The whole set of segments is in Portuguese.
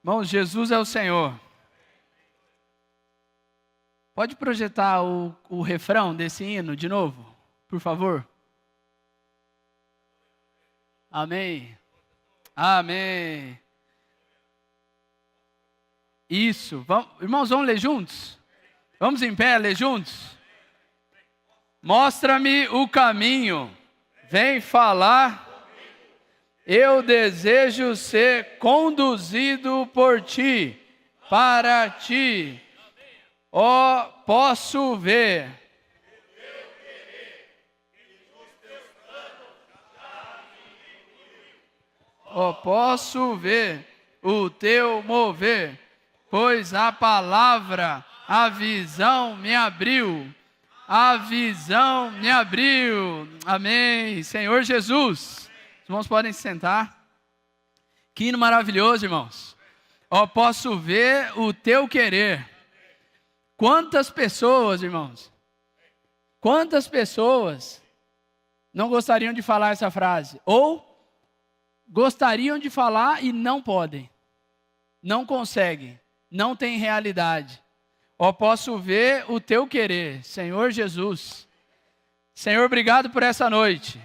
Irmãos, Jesus é o Senhor. Pode projetar o refrão desse hino de novo, por favor? Amém. Amém. Isso. Irmãos, vamos ler juntos? Vamos em pé ler juntos? Mostra-me o caminho. Vem falar. Eu desejo ser conduzido por ti, para ti. Ó, posso ver. Ó, posso ver o teu mover, pois a palavra, a visão me abriu. A visão me abriu. Amém. Senhor Jesus. Os irmãos podem se sentar. Que hino maravilhoso, irmãos. Ó, posso ver o teu querer. Quantas pessoas, irmãos, quantas pessoas não gostariam de falar essa frase? Ou gostariam de falar e não podem, não conseguem, não têm realidade. Ó, posso ver o teu querer, Senhor Jesus. Senhor, obrigado por essa noite.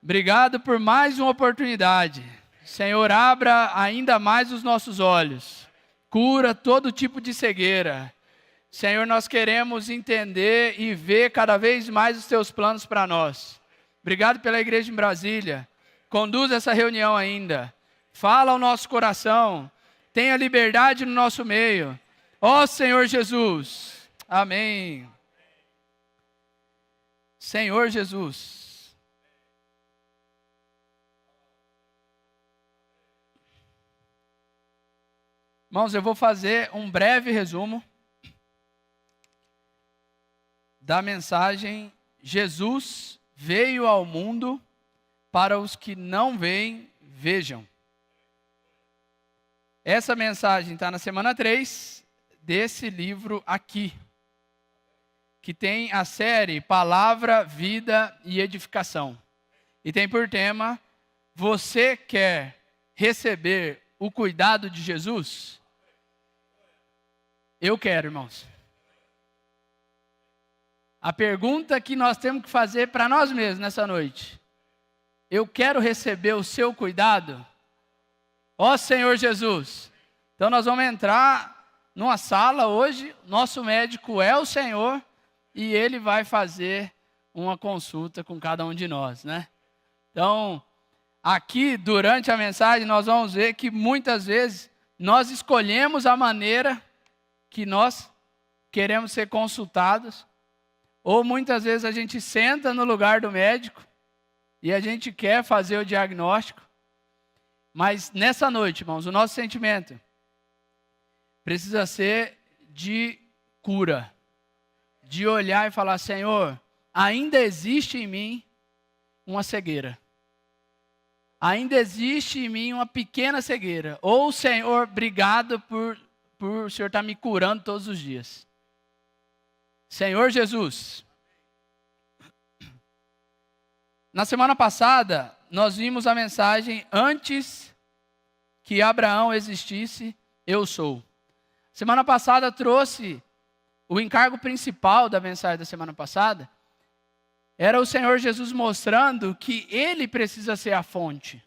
Obrigado por mais uma oportunidade. Senhor, abra ainda mais os nossos olhos. Cura todo tipo de cegueira. Senhor, nós queremos entender e ver cada vez mais os teus planos para nós. Obrigado pela igreja em Brasília. Conduz essa reunião ainda. Fala ao nosso coração. Tenha liberdade no nosso meio. Ó Senhor Jesus. Amém. Senhor Jesus. Irmãos, eu vou fazer um breve resumo da mensagem Jesus veio ao mundo para os que não veem, vejam. Essa mensagem está na semana 3 desse livro aqui, que tem a série Palavra, Vida e Edificação. E tem por tema, você quer receber o cuidado de Jesus? Eu quero, irmãos. A pergunta que nós temos que fazer para nós mesmos nessa noite. Eu quero receber o seu cuidado? Ó Senhor Jesus. Então nós vamos entrar numa sala hoje. Nosso médico é o Senhor. E Ele vai fazer uma consulta com cada um de nós, né? Então, aqui durante a mensagem nós vamos ver que muitas vezes nós escolhemos a maneira que nós queremos ser consultados. Ou muitas vezes a gente senta no lugar do médico e a gente quer fazer o diagnóstico. Mas nessa noite, irmãos, o nosso sentimento precisa ser de cura. De olhar e falar, Senhor, ainda existe em mim uma cegueira. Ainda existe em mim uma pequena cegueira. Ou, Senhor, obrigado por o Senhor estar me curando todos os dias. Senhor Jesus, na semana passada, nós vimos a mensagem, antes que Abraão existisse, eu sou. Semana passada trouxe o encargo principal da mensagem da semana passada, era o Senhor Jesus mostrando que Ele precisa ser a fonte.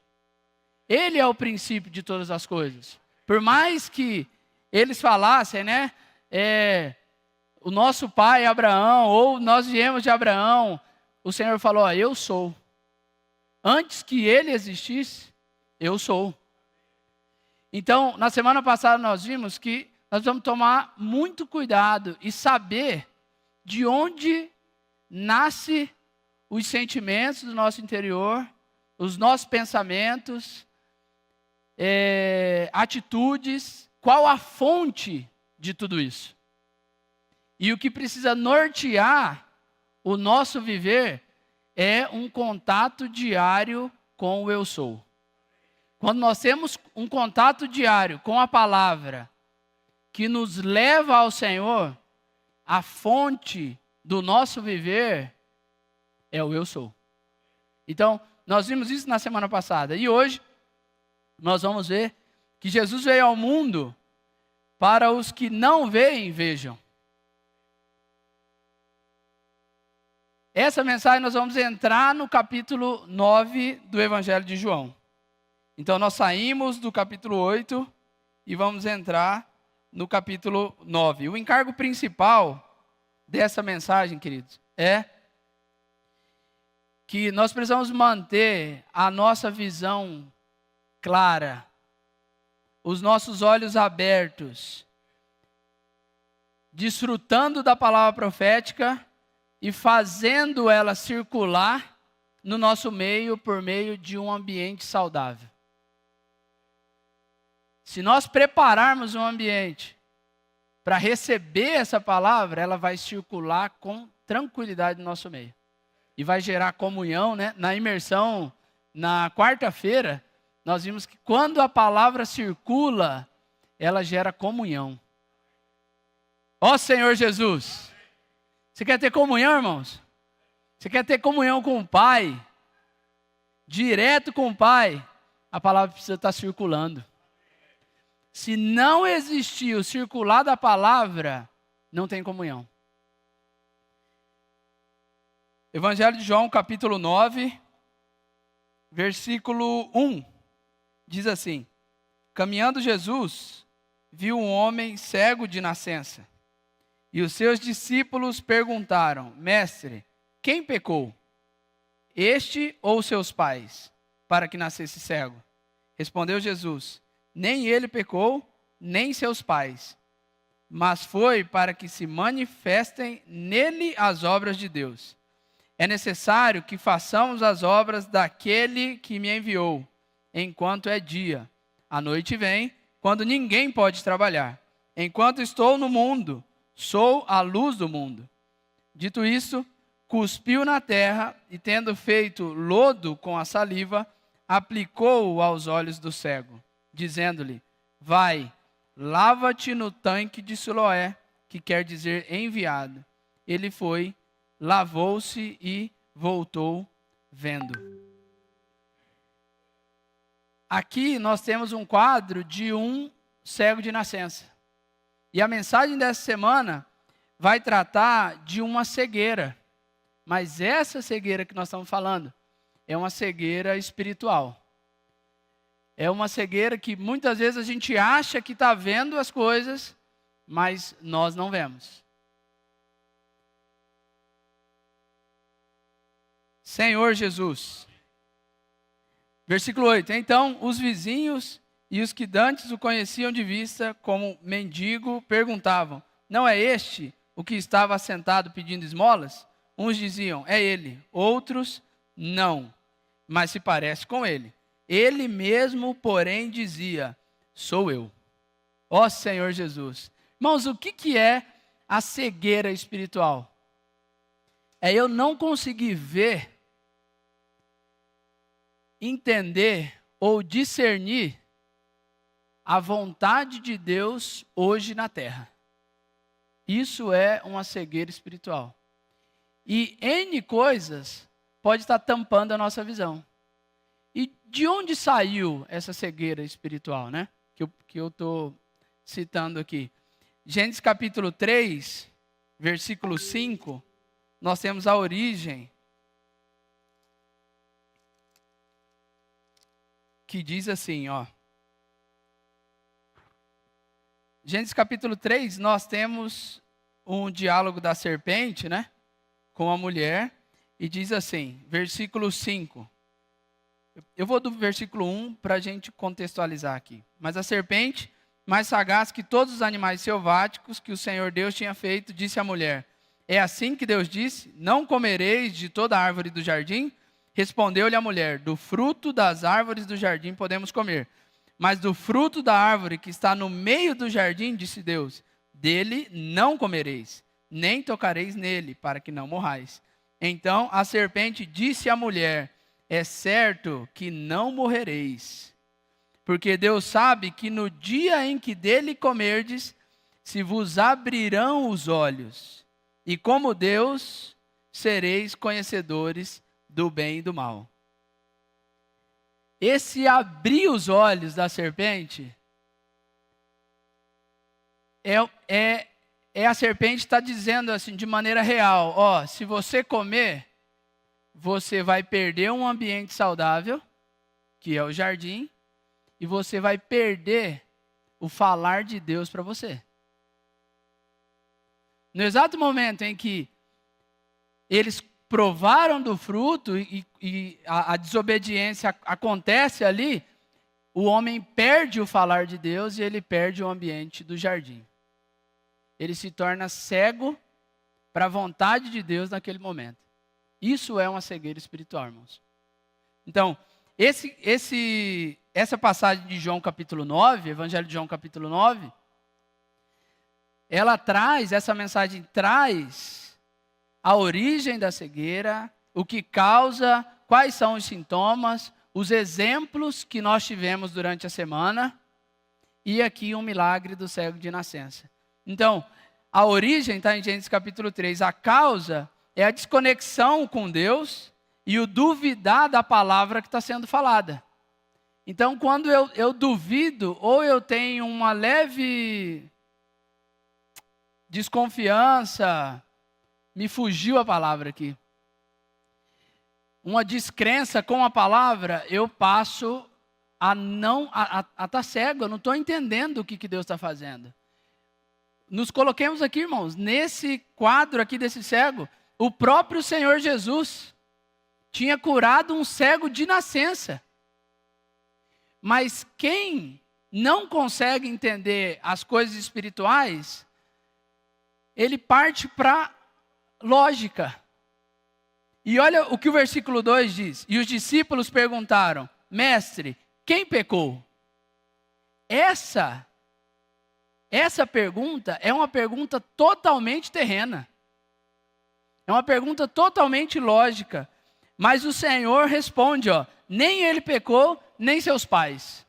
Ele é o princípio de todas as coisas. Por mais que eles falassem, né, o nosso pai Abraão, ou nós viemos de Abraão, o Senhor falou, ó, eu sou. Antes que ele existisse, eu sou. Então, na semana passada nós vimos que nós vamos tomar muito cuidado e saber de onde nasce os sentimentos do nosso interior, os nossos pensamentos, atitudes, qual a fonte de tudo isso. E o que precisa nortear o nosso viver é um contato diário com o eu sou. Quando nós temos um contato diário com a palavra que nos leva ao Senhor, a fonte do nosso viver é o eu sou. Então, nós vimos isso na semana passada. E hoje, nós vamos ver que Jesus veio ao mundo para os que não veem, vejam. Essa mensagem nós vamos entrar no capítulo 9 do Evangelho de João. Então nós saímos do capítulo 8 e vamos entrar no capítulo 9. O encargo principal dessa mensagem, queridos, é que nós precisamos manter a nossa visão clara, os nossos olhos abertos, desfrutando da palavra profética e fazendo ela circular no nosso meio por meio de um ambiente saudável. Se nós prepararmos um ambiente para receber essa palavra, ela vai circular com tranquilidade no nosso meio. E vai gerar comunhão, né? Na imersão, na quarta-feira, nós vimos que quando a palavra circula, ela gera comunhão. Ó Senhor Jesus! Você quer ter comunhão, irmãos? Você quer ter comunhão com o Pai? Direto com o Pai? A palavra precisa estar circulando. Se não existir o circular da palavra, não tem comunhão. Evangelho de João, capítulo 9, versículo 1, diz assim: caminhando Jesus, viu um homem cego de nascença. E os seus discípulos perguntaram: Mestre, quem pecou? Este ou seus pais, para que nascesse cego? Respondeu Jesus: nem ele pecou, nem seus pais, mas foi para que se manifestem nele as obras de Deus. É necessário que façamos as obras daquele que me enviou, enquanto é dia. A noite vem, quando ninguém pode trabalhar. Enquanto estou no mundo, sou a luz do mundo. Dito isso, cuspiu na terra e, tendo feito lodo com a saliva, aplicou-o aos olhos do cego, dizendo-lhe: vai, lava-te no tanque de Siloé, que quer dizer enviado. Ele foi, lavou-se e voltou vendo. Aqui nós temos um quadro de um cego de nascença. E a mensagem dessa semana vai tratar de uma cegueira. Mas essa cegueira que nós estamos falando é uma cegueira espiritual. É uma cegueira que muitas vezes a gente acha que está vendo as coisas, mas nós não vemos. Senhor Jesus. Versículo 8. Então os vizinhos e os que dantes o conheciam de vista como mendigo perguntavam: não é este o que estava assentado pedindo esmolas? Uns diziam: é ele. Outros: não, mas se parece com ele. Ele mesmo, porém, dizia: sou eu. Ó Senhor Jesus. Irmãos, o que é a cegueira espiritual? É eu não conseguir ver, entender ou discernir a vontade de Deus hoje na terra. Isso é uma cegueira espiritual. E N coisas pode estar tampando a nossa visão. E de onde saiu essa cegueira espiritual, né? Que eu estou citando aqui. Gênesis capítulo 3, versículo 5, nós temos a origem, que diz assim, ó. Gênesis capítulo 3, nós temos um diálogo da serpente, né, com a mulher, e diz assim, versículo 5. Eu vou do versículo 1 para a gente contextualizar aqui. Mas a serpente, mais sagaz que todos os animais selváticos que o Senhor Deus tinha feito, disse à mulher: é assim que Deus disse, não comereis de toda árvore do jardim? Respondeu-lhe a mulher: do fruto das árvores do jardim podemos comer. Mas do fruto da árvore que está no meio do jardim, disse Deus, dele não comereis, nem tocareis nele, para que não morrais. Então a serpente disse à mulher: é certo que não morrereis, porque Deus sabe que no dia em que dele comerdes, se vos abrirão os olhos, e como Deus, sereis conhecedores do bem e do mal. Esse abrir os olhos da serpente é a serpente está dizendo assim, de maneira real, ó, se você comer, você vai perder um ambiente saudável, que é o jardim, e você vai perder o falar de Deus para você. No exato momento em que eles provaram do fruto e a desobediência acontece ali, o homem perde o falar de Deus e ele perde o ambiente do jardim. Ele se torna cego para a vontade de Deus naquele momento. Isso é uma cegueira espiritual, irmãos. Então, essa passagem de João capítulo 9, Evangelho de João capítulo 9, essa mensagem traz a origem da cegueira, o que causa, quais são os sintomas, os exemplos que nós tivemos durante a semana, e aqui um milagre do cego de nascença. Então, a origem está em Gênesis capítulo 3, a causa é a desconexão com Deus e o duvidar da palavra que está sendo falada. Então, quando eu duvido, ou eu tenho uma leve desconfiança, me fugiu a palavra aqui, uma descrença com a palavra, eu passo a estar cego, eu não estou entendendo o que Deus está fazendo. Nos coloquemos aqui, irmãos, nesse quadro aqui desse cego, o próprio Senhor Jesus tinha curado um cego de nascença. Mas quem não consegue entender as coisas espirituais, ele parte para lógica. E olha o que o versículo 2 diz. E os discípulos perguntaram, mestre, quem pecou? Essa pergunta é uma pergunta totalmente terrena. É uma pergunta totalmente lógica. Mas o Senhor responde, ó, nem ele pecou, nem seus pais.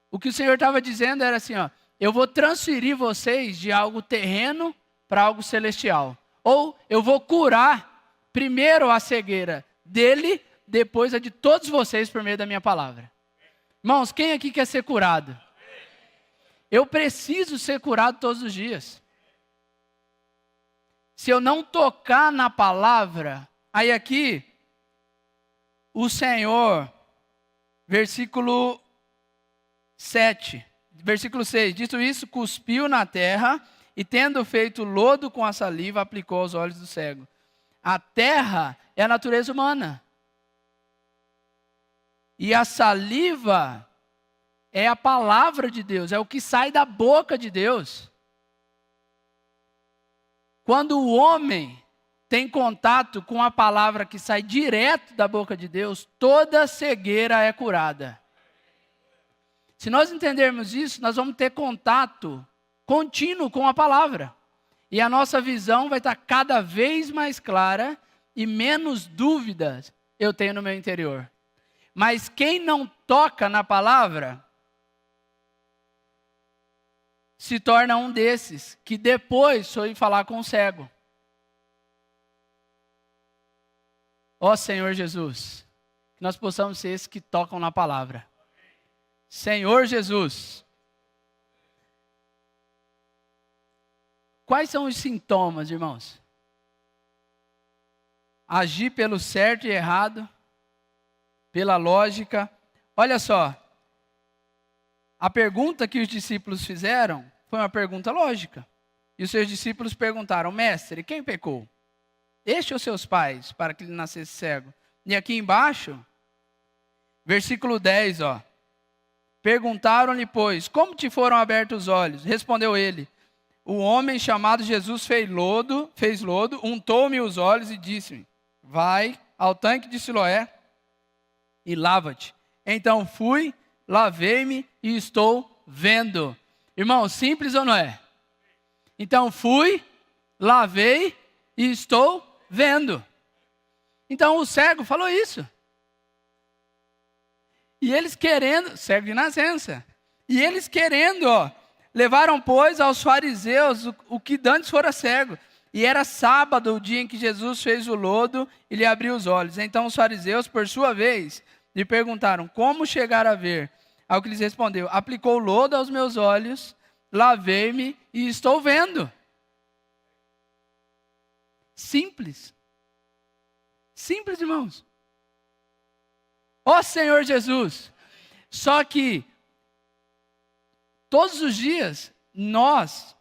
O que o Senhor estava dizendo era assim, ó, eu vou transferir vocês de algo terreno para algo celestial. Ou eu vou curar primeiro a cegueira dele, depois a de todos vocês por meio da minha palavra. Irmãos, quem aqui quer ser curado? Eu preciso ser curado todos os dias. Se eu não tocar na palavra, aí aqui, o Senhor, versículo 7, versículo 6, dito isso, cuspiu na terra e tendo feito lodo com a saliva, aplicou aos olhos do cego. A terra é a natureza humana. E a saliva é a palavra de Deus, é o que sai da boca de Deus. Quando o homem tem contato com a palavra que sai direto da boca de Deus, toda cegueira é curada. Se nós entendermos isso, nós vamos ter contato contínuo com a palavra. E a nossa visão vai estar cada vez mais clara e menos dúvidas eu tenho no meu interior. Mas quem não toca na palavra se torna um desses que depois foi falar com o cego. Ó Senhor Jesus, que nós possamos ser esses que tocam na palavra. Senhor Jesus. Quais são os sintomas, irmãos? Agir pelo certo e errado, pela lógica. Olha só, a pergunta que os discípulos fizeram foi uma pergunta lógica. E os seus discípulos perguntaram, mestre, quem pecou? Este ou seus pais, para que ele nascesse cego? E aqui embaixo, versículo 10, ó. Perguntaram-lhe, pois, como te foram abertos os olhos? Respondeu ele, o homem chamado Jesus fez lodo, untou-me os olhos e disse-me, vai ao tanque de Siloé e lava-te. Então fui, lavei-me e estou vendo. Irmão, simples ou não é? Então fui, lavei e estou vendo. Então o cego falou isso. E eles querendo, cego de nascença, e eles querendo, ó, levaram, pois, aos fariseus o que dantes fora cego. E era sábado, o dia em que Jesus fez o lodo e lhe abriu os olhos. Então os fariseus, por sua vez, lhe perguntaram, como chegar a ver? Ao que lhes respondeu, aplicou lodo aos meus olhos, lavei-me e estou vendo. Simples. Simples, irmãos. Ó Senhor Jesus. Só que todos os dias nós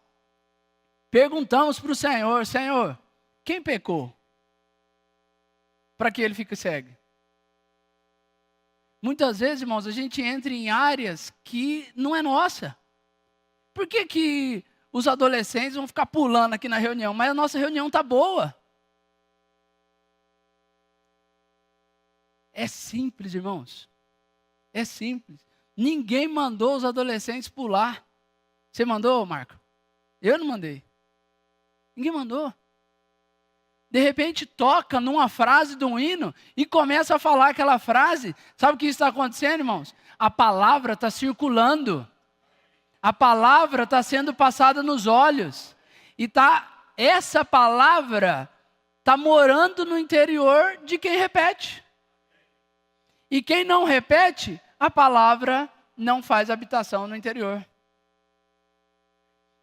perguntamos para o Senhor: Senhor, quem pecou para que ele fique cego? Muitas vezes, irmãos, a gente entra em áreas que não é nossa. Por que os adolescentes vão ficar pulando aqui na reunião? Mas a nossa reunião está boa. É simples, irmãos. É simples. Ninguém mandou os adolescentes pular. Você mandou, Marco? Eu não mandei. Ninguém mandou. De repente toca numa frase de um hino e começa a falar aquela frase. Sabe o que está acontecendo, irmãos? A palavra está circulando. A palavra está sendo passada nos olhos. E essa palavra está morando no interior de quem repete. E quem não repete, a palavra não faz habitação no interior.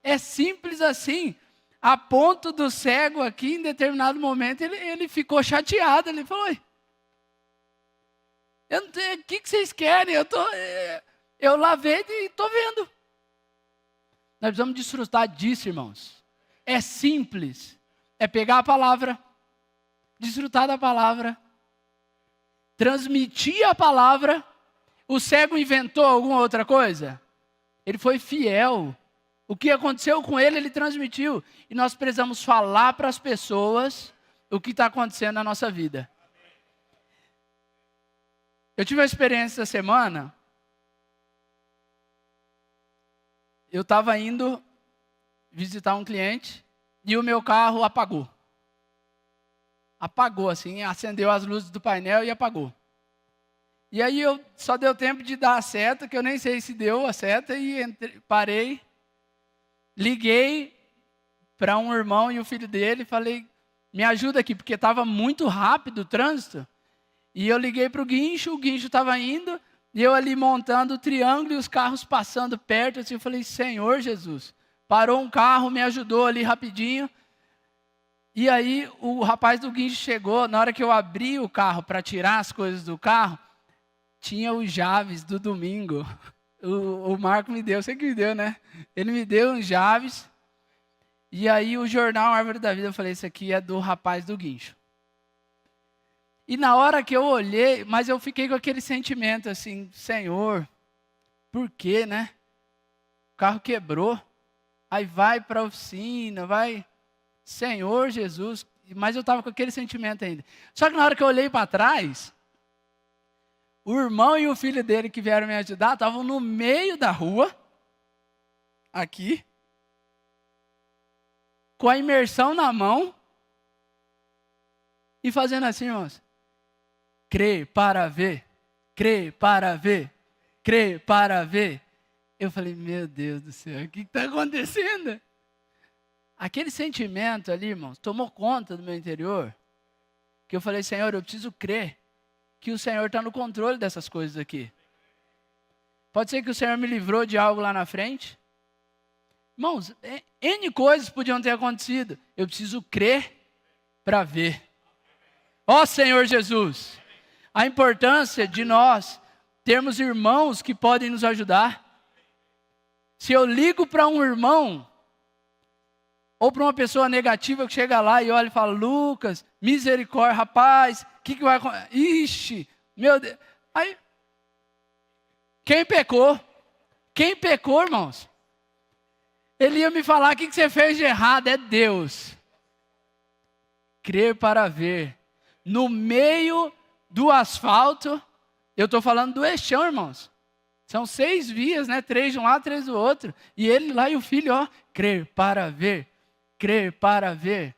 É simples assim. A ponto do cego aqui, em determinado momento, ele ficou chateado. Ele falou: eu não tenho, o que vocês querem? Eu lavei e estou vendo. Nós precisamos desfrutar disso, irmãos. É simples. É pegar a palavra, desfrutar da palavra, transmitir a palavra. O cego inventou alguma outra coisa? Ele foi fiel. O que aconteceu com ele, ele transmitiu. E nós precisamos falar para as pessoas o que está acontecendo na nossa vida. Eu tive uma experiência essa semana. Eu estava indo visitar um cliente e o meu carro apagou. Apagou assim, acendeu as luzes do painel e apagou. E aí só deu tempo de dar a seta, que eu nem sei se deu a seta, e parei, liguei para um irmão e o filho dele, falei: me ajuda aqui, porque estava muito rápido o trânsito. E eu liguei para o guincho estava indo, e eu ali montando o triângulo e os carros passando perto, assim, eu falei: Senhor Jesus, parou um carro, me ajudou ali rapidinho. E aí o rapaz do guincho chegou, na hora que eu abri o carro para tirar as coisas do carro, tinha os Javes do domingo. O Marco me deu, você que me deu, né? Ele me deu uns Javes. E aí o jornal Árvore da Vida, eu falei: isso aqui é do rapaz do guincho. E na hora que eu olhei, mas eu fiquei com aquele sentimento assim: Senhor, por quê, né? O carro quebrou. Aí vai para a oficina, vai... Senhor Jesus, mas eu estava com aquele sentimento ainda. Só que na hora que eu olhei para trás, o irmão e o filho dele que vieram me ajudar estavam no meio da rua, aqui, com a imersão na mão, e fazendo assim, irmãos: crer para ver, crer para ver, crer para ver. Eu falei: meu Deus do céu, o que está acontecendo? Aquele sentimento ali, irmãos, tomou conta do meu interior, que eu falei: Senhor, eu preciso crer que o Senhor está no controle dessas coisas aqui. Pode ser que o Senhor me livrou de algo lá na frente. Irmãos, N coisas podiam ter acontecido. Eu preciso crer para ver. Ó Senhor Jesus, a importância de nós termos irmãos que podem nos ajudar. Se eu ligo para um irmão, ou para uma pessoa negativa que chega lá e olha e fala: Lucas, misericórdia, rapaz, o que vai acontecer? Ixi, meu Deus. Aí, quem pecou? Quem pecou, irmãos? Ele ia me falar: o que você fez de errado? É Deus. Crer para ver. No meio do asfalto, eu estou falando do eixão, irmãos. São 6 vias, né? 3 de um lado, 3 do outro. E ele lá e o filho, ó, crer para ver. Crer para ver.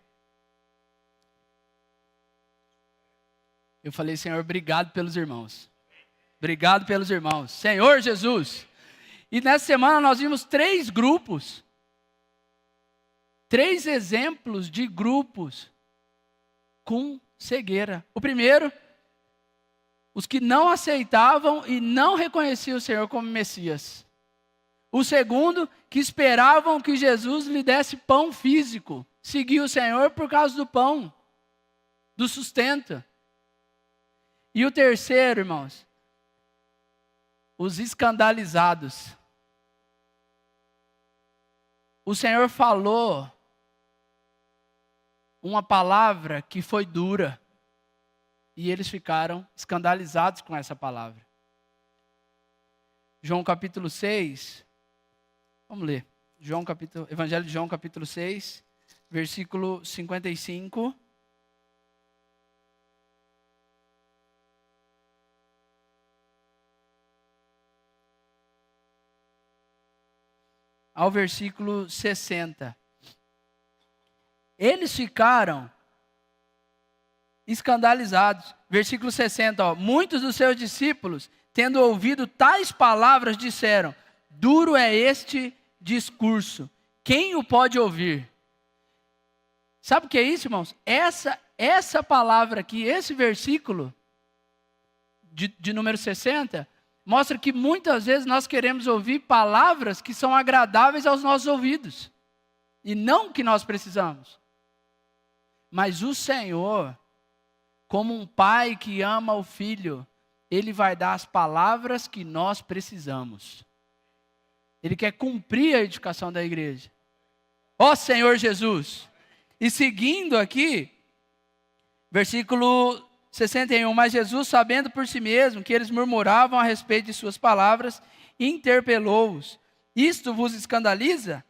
Eu falei: Senhor, obrigado pelos irmãos. Obrigado pelos irmãos. Senhor Jesus. E nessa semana nós vimos 3 grupos. 3 exemplos de grupos com cegueira. O primeiro, os que não aceitavam e não reconheciam o Senhor como Messias. O segundo, que esperavam que Jesus lhe desse pão físico. Seguiu o Senhor por causa do pão, do sustento. E o terceiro, irmãos, os escandalizados. O Senhor falou uma palavra que foi dura. E eles ficaram escandalizados com essa palavra. João capítulo 6. Vamos ler. Evangelho de João capítulo 6, versículo 55. Ao versículo 60. Eles ficaram escandalizados. Versículo 60, ó. Muitos dos seus discípulos, tendo ouvido tais palavras, disseram: duro é este discurso, quem o pode ouvir? Sabe o que é isso, irmãos? Essa palavra aqui, esse versículo de número 60, mostra que muitas vezes nós queremos ouvir palavras que são agradáveis aos nossos ouvidos. E não o que nós precisamos. Mas o Senhor, como um pai que ama o filho, Ele vai dar as palavras que nós precisamos. Ele quer cumprir a edificação da igreja. Ó Senhor Jesus. E seguindo aqui, versículo 61. Mas Jesus, sabendo por si mesmo que eles murmuravam a respeito de suas palavras, interpelou-os. Isto vos escandaliza?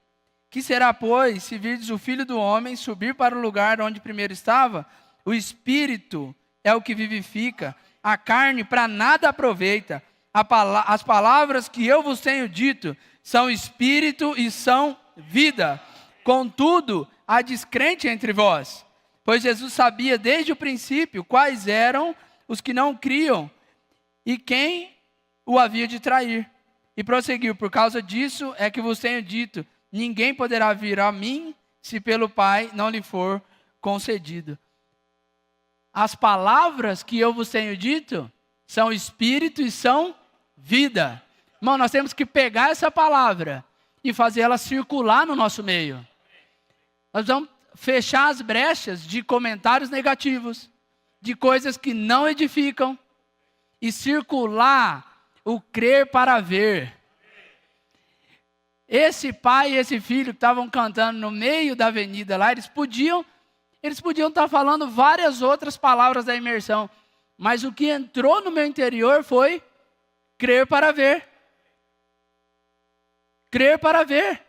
Que será, pois, se virdes o Filho do Homem subir para o lugar onde primeiro estava? O Espírito é o que vivifica, a carne para nada aproveita. As palavras que eu vos tenho dito são Espírito e são vida. Contudo, há descrente entre vós. Pois Jesus sabia desde o princípio quais eram os que não criam e quem o havia de trair. E prosseguiu: por causa disso é que vos tenho dito, ninguém poderá vir a mim se pelo Pai não lhe for concedido. As palavras que eu vos tenho dito são espírito e são vida. Irmão, nós temos que pegar essa palavra e fazer ela circular no nosso meio. Nós vamos fechar as brechas de comentários negativos, de coisas que não edificam, e circular o crer para ver. Esse pai e esse filho que estavam cantando no meio da avenida lá, eles podiam estar falando várias outras palavras da imersão, mas o que entrou no meu interior foi crer para ver. Crer para ver.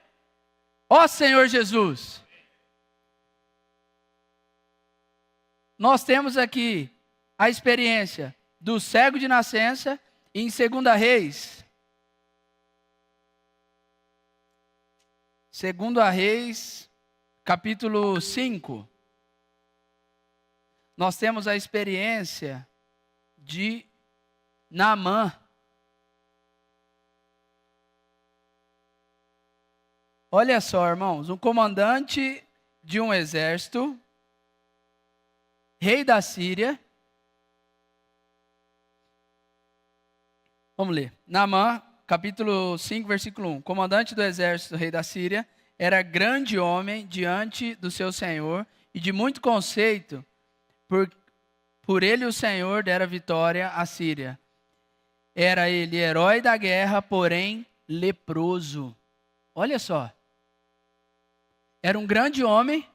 Ó Senhor Jesus. Nós temos aqui a experiência do cego de nascença e em 2 Reis. 2 Reis, capítulo 5. Nós temos a experiência de Naamã. Olha só, irmãos, um comandante de um exército, rei da Síria. Vamos ler. Naamã, capítulo 5, versículo 1. Comandante do exército, rei da Síria, era grande homem diante do seu senhor e de muito conceito. Por ele o Senhor dera vitória à Síria. Era ele herói da guerra, porém leproso. Olha só. Era um grande homem,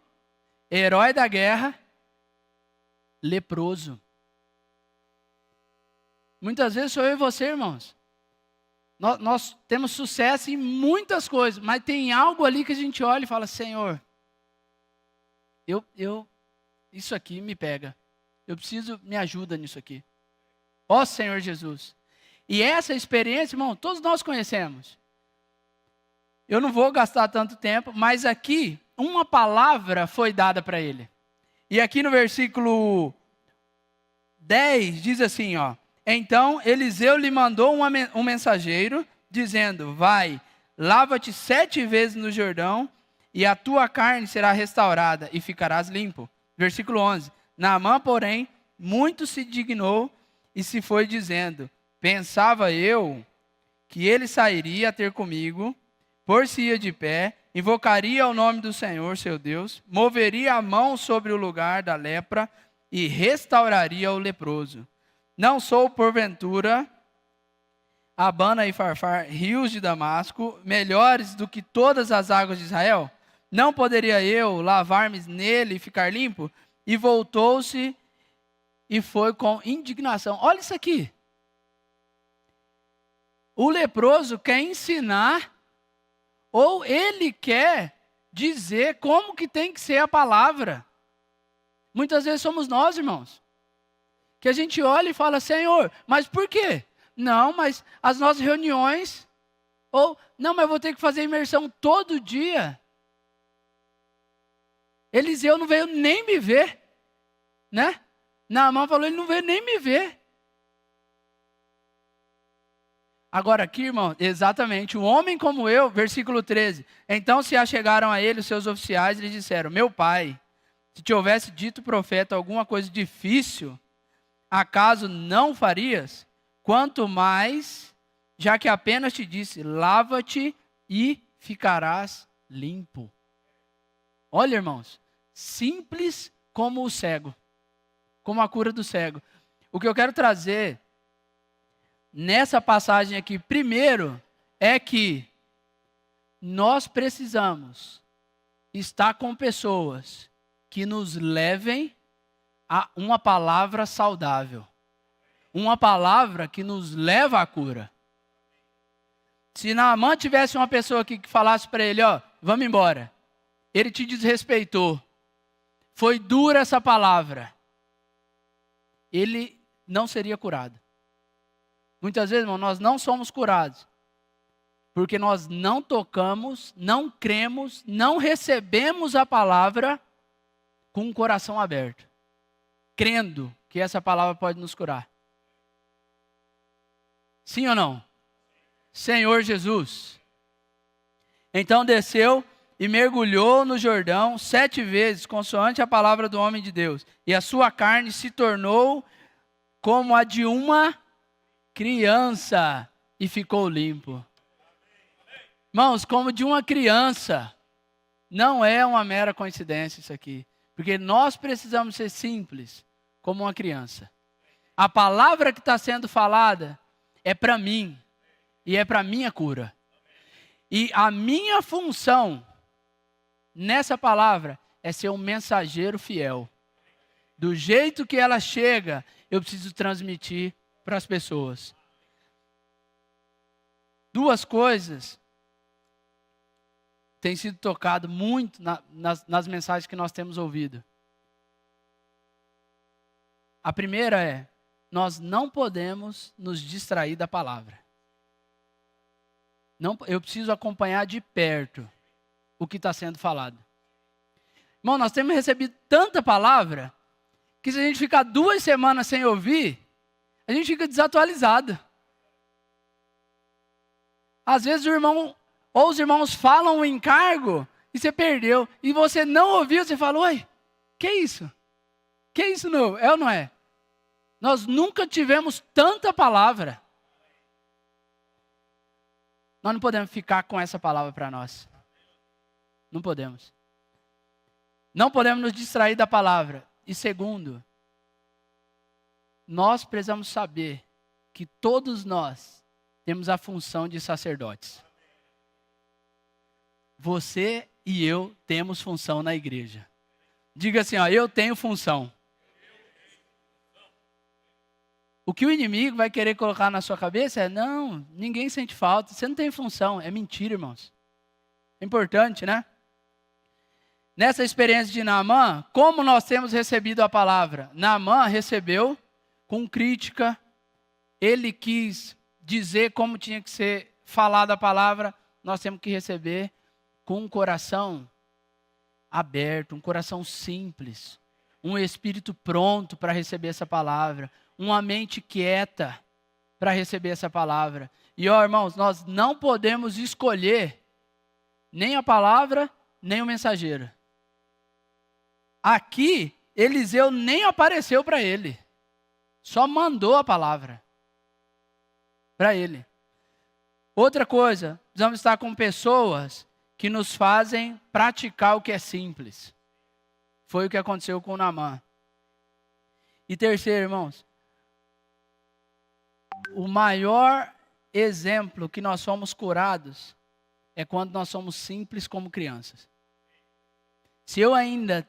herói da guerra, leproso. Muitas vezes sou eu e você, irmãos. Nós temos sucesso em muitas coisas, mas tem algo ali que a gente olha e fala: Senhor, isso aqui me pega. Eu preciso, me ajuda nisso aqui. Ó Senhor Jesus. E essa experiência, irmão, todos nós conhecemos. Eu não vou gastar tanto tempo, mas aqui uma palavra foi dada para ele. E aqui no versículo 10 diz assim, ó: então Eliseu lhe mandou um mensageiro, dizendo: vai, lava-te 7 vezes no Jordão, e a tua carne será restaurada, e ficarás limpo. Versículo 11. Naamã, porém, muito se dignou, e se foi dizendo: pensava eu que ele sairia a ter comigo, por-se-ia de pé, invocaria o nome do Senhor, seu Deus, moveria a mão sobre o lugar da lepra e restauraria o leproso. Não sou, porventura, Abana e Farfar, rios de Damasco, melhores do que todas as águas de Israel? Não poderia eu lavar-me nele e ficar limpo? E voltou-se e foi com indignação. Olha isso aqui. O leproso quer ensinar, ou ele quer dizer como que tem que ser a palavra. Muitas vezes somos nós, irmãos, que a gente olha e fala, Senhor, mas por quê? Não, mas as nossas reuniões, ou, não, mas eu vou ter que fazer imersão todo dia. Eliseu não veio nem me ver, né? Naamã falou, ele não veio nem me ver. Agora aqui, irmão, exatamente, um homem como eu, versículo 13. Então se achegaram a ele os seus oficiais e lhe disseram, meu pai, se te houvesse dito profeta alguma coisa difícil, acaso não farias? Quanto mais, já que apenas te disse, lava-te e ficarás limpo. Olha, irmãos, simples como o cego, como a cura do cego. O que eu quero trazer nessa passagem aqui, primeiro, é que nós precisamos estar com pessoas que nos levem a uma palavra saudável. Uma palavra que nos leva à cura. Se Naamã tivesse uma pessoa aqui que falasse para ele, ó, vamos embora. Ele te desrespeitou. Foi dura essa palavra. Ele não seria curado. Muitas vezes, irmão, nós não somos curados. Porque nós não tocamos, não cremos, não recebemos a palavra com o coração aberto. Crendo que essa palavra pode nos curar. Sim ou não? Senhor Jesus. Então desceu e mergulhou no Jordão 7 vezes, consoante a palavra do homem de Deus. E a sua carne se tornou como a de uma criança e ficou limpo. Irmãos, como de uma criança. Não é uma mera coincidência isso aqui. Porque nós precisamos ser simples como uma criança. A palavra que está sendo falada é para mim e é para minha cura. E a minha função nessa palavra é ser um mensageiro fiel. Do jeito que ela chega, eu preciso transmitir para as pessoas. Duas coisas têm sido tocado muito nas mensagens que nós temos ouvido. A primeira é, nós não podemos nos distrair da palavra. Não, eu preciso acompanhar de perto o que está sendo falado. Irmão, nós temos recebido tanta palavra que se a gente ficar 2 semanas sem ouvir, a gente fica desatualizado. Às vezes os irmãos falam um encargo e você perdeu. E você não ouviu, você fala, oi, que isso? Que isso novo? É ou não é? Nós nunca tivemos tanta palavra. Nós não podemos ficar com essa palavra para nós. Não podemos. Não podemos nos distrair da palavra. E segundo, nós precisamos saber que todos nós temos a função de sacerdotes. Você e eu temos função na igreja. Diga assim, ó, eu tenho função. O que o inimigo vai querer colocar na sua cabeça é, não, ninguém sente falta, você não tem função. É mentira, irmãos. É importante, né? Nessa experiência de Naamã, como nós temos recebido a palavra? Naamã recebeu com crítica, ele quis dizer como tinha que ser falada a palavra, nós temos que receber com um coração aberto, um coração simples, um espírito pronto para receber essa palavra, uma mente quieta para receber essa palavra. E ó, irmãos, nós não podemos escolher nem a palavra, nem o mensageiro. Aqui, Eliseu nem apareceu para ele. Só mandou a palavra para ele. Outra coisa, precisamos estar com pessoas que nos fazem praticar o que é simples. Foi o que aconteceu com Naamã. E terceiro, irmãos, o maior exemplo que nós somos curados é quando nós somos simples como crianças. Se eu ainda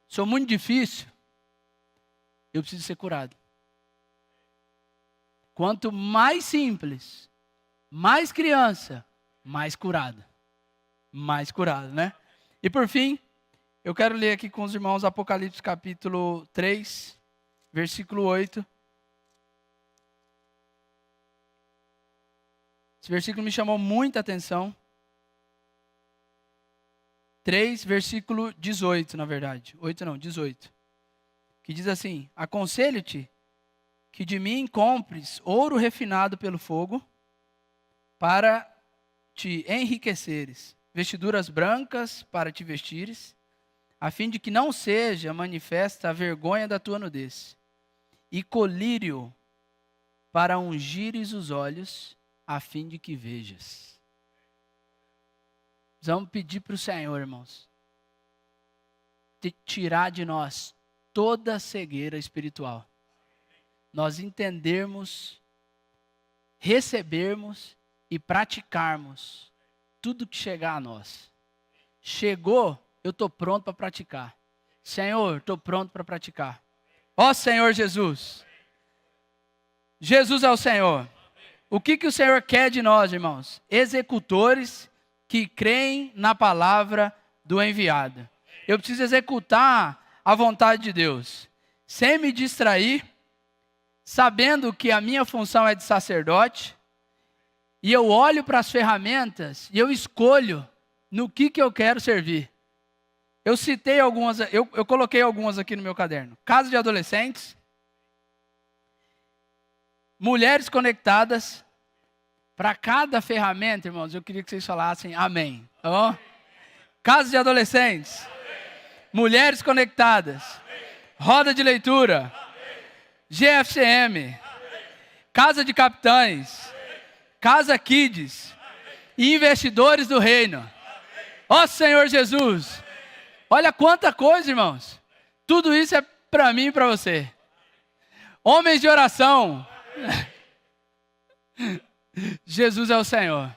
sou muito difícil, eu preciso ser curado. Quanto mais simples, mais criança, mais curado. Mais curado, né? E por fim, eu quero ler aqui com os irmãos Apocalipse capítulo 3, versículo 8. Esse versículo me chamou muita atenção. 3, versículo 18, na verdade. 8 não, 18. Que diz assim: aconselho-te que de mim compres ouro refinado pelo fogo, para te enriqueceres, vestiduras brancas para te vestires, a fim de que não seja manifesta a vergonha da tua nudez, e colírio para ungires os olhos, a fim de que vejas. Vamos pedir para o Senhor, irmãos, tirar de nós toda a cegueira espiritual. Nós entendermos, recebermos e praticarmos tudo que chegar a nós. Chegou, eu estou pronto para praticar. Senhor, estou pronto para praticar. Ó Senhor Jesus. Jesus é o Senhor. O que o Senhor quer de nós, irmãos? Executores que creem na palavra do enviado. Eu preciso executar a vontade de Deus, sem me distrair, sabendo que a minha função é de sacerdote, e eu olho para as ferramentas e eu escolho no que eu quero servir. Eu citei algumas, eu coloquei algumas aqui no meu caderno. Casa de adolescentes, mulheres conectadas. Para cada ferramenta, irmãos, eu queria que vocês falassem amém. Tá bom? Casa de adolescentes, mulheres conectadas, roda de leitura, GFCM, casa de capitães, casa kids e investidores do reino. Ó Senhor Jesus, olha quanta coisa, irmãos. Tudo isso é para mim e para você. Homens de oração. Jesus é o Senhor.